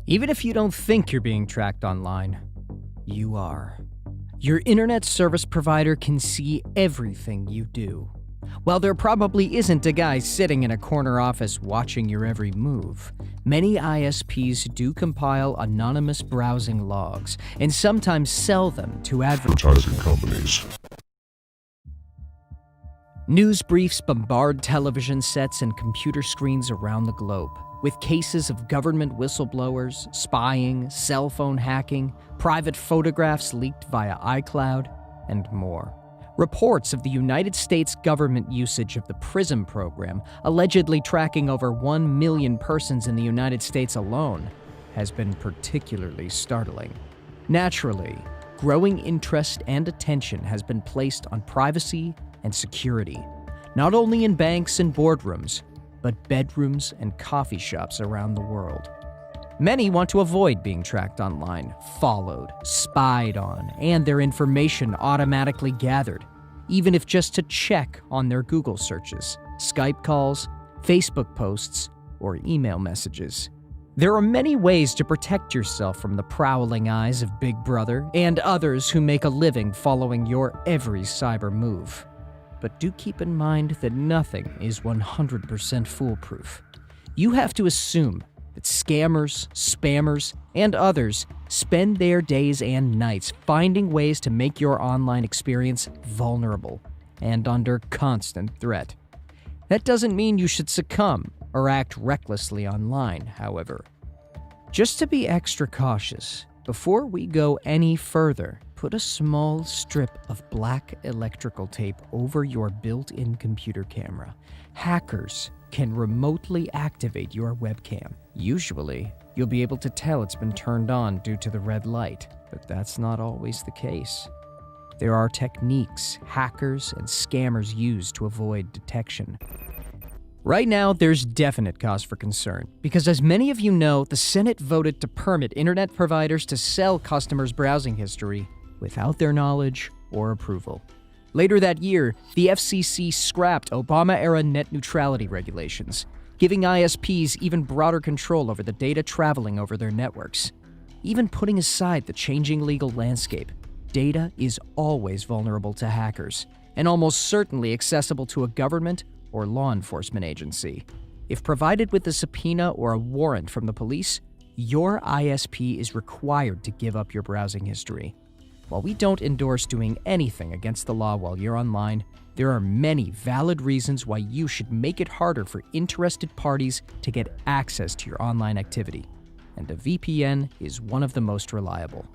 Even if you don't think you're being tracked online, you are. Your internet service provider can see everything you do. While there probably isn't a guy sitting in a corner office watching your every move, many ISPs do compile anonymous browsing logs and sometimes sell them to advertising companies. News briefs bombard television sets and computer screens around the globe, with cases of government whistleblowers, spying, cell phone hacking, private photographs leaked via iCloud, and more. Reports of the United States government usage of the PRISM program, allegedly tracking over 1 million persons in the United States alone, has been particularly startling. Naturally, growing interest and attention has been placed on privacy and security, not only in banks and boardrooms, but bedrooms and coffee shops around the world. Many want to avoid being tracked online, followed, spied on, and their information automatically gathered, even if just to check on their Google searches, Skype calls, Facebook posts, or email messages. There are many ways to protect yourself from the prowling eyes of Big Brother and others who make a living following your every cyber move. But do keep in mind that nothing is 100% foolproof. You have to assume that scammers, spammers, and others spend their days and nights finding ways to make your online experience vulnerable and under constant threat. That doesn't mean you should succumb or act recklessly online, however. Just to be extra cautious, before we go any further, put a small strip of black electrical tape over your built-in computer camera. Hackers can remotely activate your webcam. Usually, you'll be able to tell it's been turned on due to the red light, but that's not always the case. There are techniques hackers and scammers use to avoid detection. Right now, there's definite cause for concern, because as many of you know, the Senate voted to permit internet providers to sell customers' browsing history without their knowledge or approval. Later that year, the FCC scrapped Obama-era net neutrality regulations, giving ISPs even broader control over the data traveling over their networks. Even putting aside the changing legal landscape, data is always vulnerable to hackers, and almost certainly accessible to a government or law enforcement agency. If provided with a subpoena or a warrant from the police, your ISP is required to give up your browsing history. While we don't endorse doing anything against the law while you're online, there are many valid reasons why you should make it harder for interested parties to get access to your online activity, and a VPN is one of the most reliable.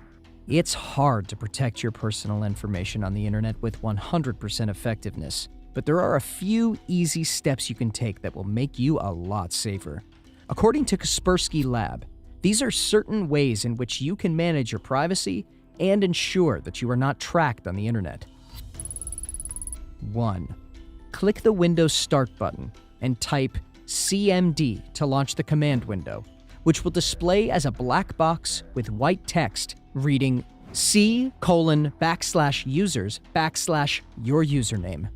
It's hard to protect your personal information on the internet with 100% effectiveness, but there are a few easy steps you can take that will make you a lot safer. According to Kaspersky Lab, these are certain ways in which you can manage your privacy and ensure that you are not tracked on the internet. 1. Click the Windows Start button and type CMD to launch the command window, which will display as a black box with white text reading C:\users\your username.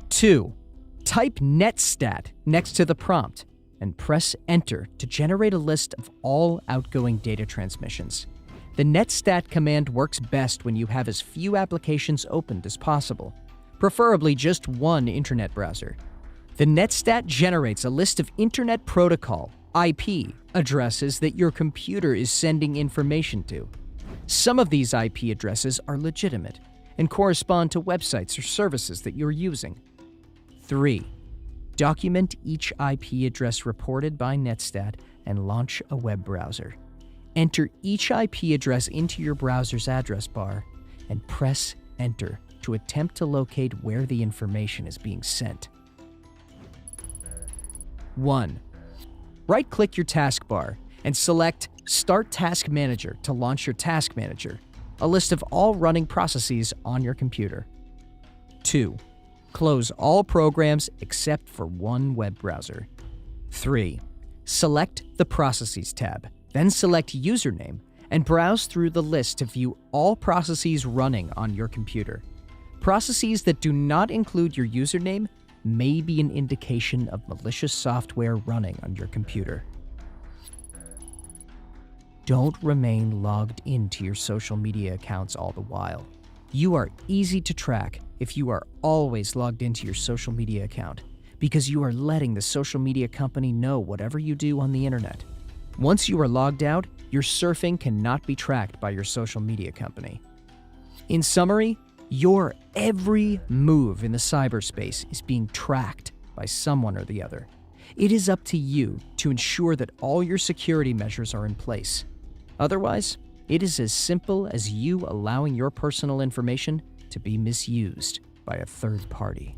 2. Type netstat next to the prompt and press enter to generate a list of all outgoing data transmissions. The netstat command works best when you have as few applications opened as possible, preferably just one internet browser. The netstat generates a list of Internet Protocol, IP, addresses that your computer is sending information to. Some of these IP addresses are legitimate and correspond to websites or services that you're using. 3. Document each IP address reported by netstat and launch a web browser. Enter each IP address into your browser's address bar and press enter to attempt to locate where the information is being sent. 1. Right-click your taskbar and select Start Task Manager to launch your Task Manager, a list of all running processes on your computer. 2. Close all programs except for one web browser. 3. Select the Processes tab, then select Username and browse through the list to view all processes running on your computer. Processes that do not include your username may be an indication of malicious software running on your computer. Don't remain logged into your social media accounts all the while. You are easy to track if you are always logged into your social media account, because you are letting the social media company know whatever you do on the internet. Once you are logged out, your surfing cannot be tracked by your social media company. In summary, your every move in the cyberspace is being tracked by someone or the other. It is up to you to ensure that all your security measures are in place. Otherwise, it is as simple as you allowing your personal information to be misused by a third party.